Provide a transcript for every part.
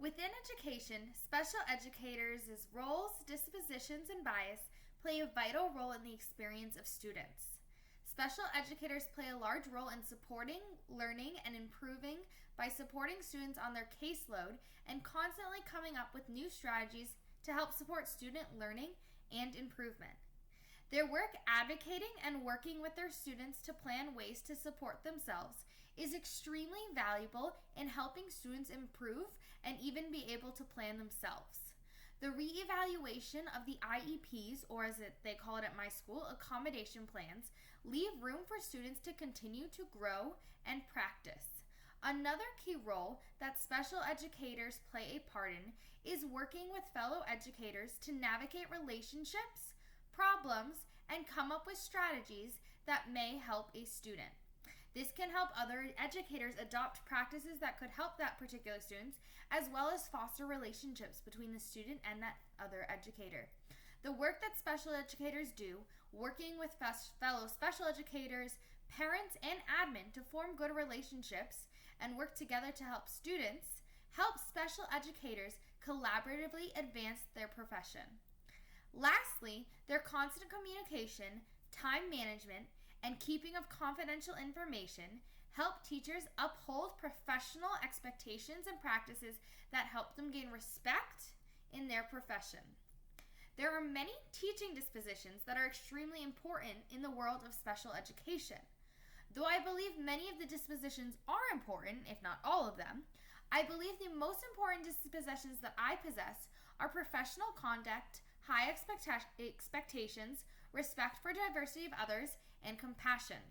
Within education, special educators' roles, dispositions, and bias play a vital role in the experience of students. Special educators play a large role in supporting, learning, and improving by supporting students on their caseload and constantly coming up with new strategies to help support student learning and improvement. Their work advocating and working with their students to plan ways to support themselves is extremely valuable in helping students improve and even be able to plan themselves. The reevaluation of the IEPs, or as they call it at my school, accommodation plans, leave room for students to continue to grow and practice. Another key role that special educators play a part in is working with fellow educators to navigate relationships, problems, and come up with strategies that may help a student. This can help other educators adopt practices that could help that particular student, as well as foster relationships between the student and that other educator. The work that special educators do, working with fellow special educators, parents, and admin to form good relationships and work together to help students, helps special educators collaboratively advance their profession. Lastly, their constant communication, time management, and keeping of confidential information help teachers uphold professional expectations and practices that help them gain respect in their profession. There are many teaching dispositions that are extremely important in the world of special education. Though I believe many of the dispositions are important, if not all of them, I believe the most important dispositions that I possess are professional conduct, high expectations, respect for diversity of others, and compassion.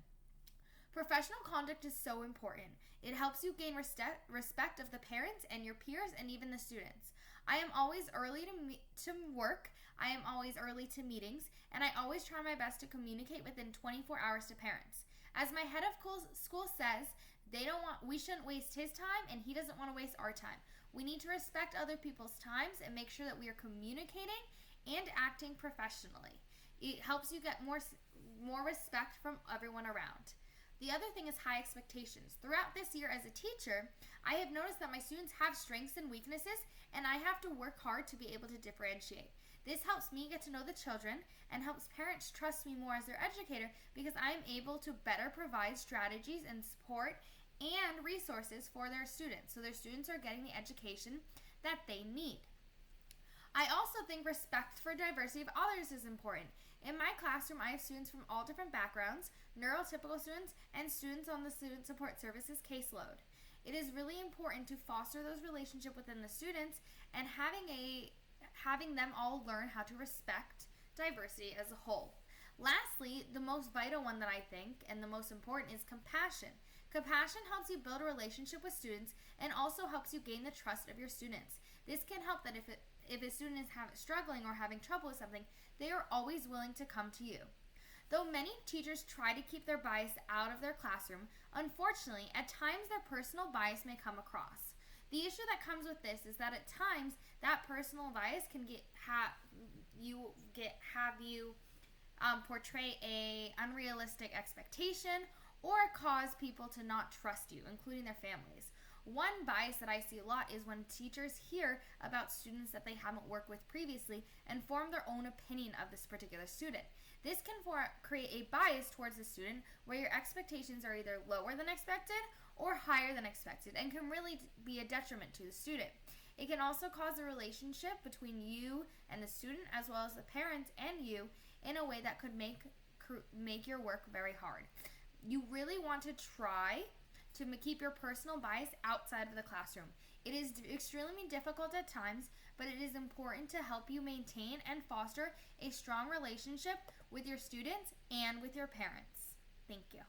Professional conduct is so important. It helps you gain respect of the parents and your peers and even the students. I am always early to work, I am always early to meetings, and I always try my best to communicate within 24 hours to parents. As my head of school says, we shouldn't waste his time and he doesn't want to waste our time. We need to respect other people's times and make sure that we are communicating and acting professionally. It helps you get more respect from everyone around. The other thing is high expectations. Throughout this year as a teacher, I have noticed that my students have strengths and weaknesses, and I have to work hard to be able to differentiate. This helps me get to know the children and helps parents trust me more as their educator because I am able to better provide strategies and support and resources for their students, so their students are getting the education that they need. I also think respect for diversity of others is important. In my classroom, I have students from all different backgrounds, neurotypical students, and students on the Student Support Services caseload. It is really important to foster those relationships within the students and having them all learn how to respect diversity as a whole. Lastly, the most vital one that I think, and the most important, is compassion. Compassion helps you build a relationship with students and also helps you gain the trust of your students. This can help that if a student is struggling or having trouble with something, they are always willing to come to you. Though many teachers try to keep their bias out of their classroom, unfortunately, at times their personal bias may come across. The issue that comes with this is that at times that personal bias can have you portray a unrealistic expectation or cause people to not trust you, including their families. One bias that I see a lot is when teachers hear about students that they haven't worked with previously and form their own opinion of this particular student. This can create a bias towards the student where your expectations are either lower than expected or higher than expected and can really be a detriment to the student. It can also cause a relationship between you and the student as well as the parents and you in a way that could make your work very hard. You really want to try to keep your personal bias outside of the classroom. It is extremely difficult at times, but it is important to help you maintain and foster a strong relationship with your students and with your parents. Thank you.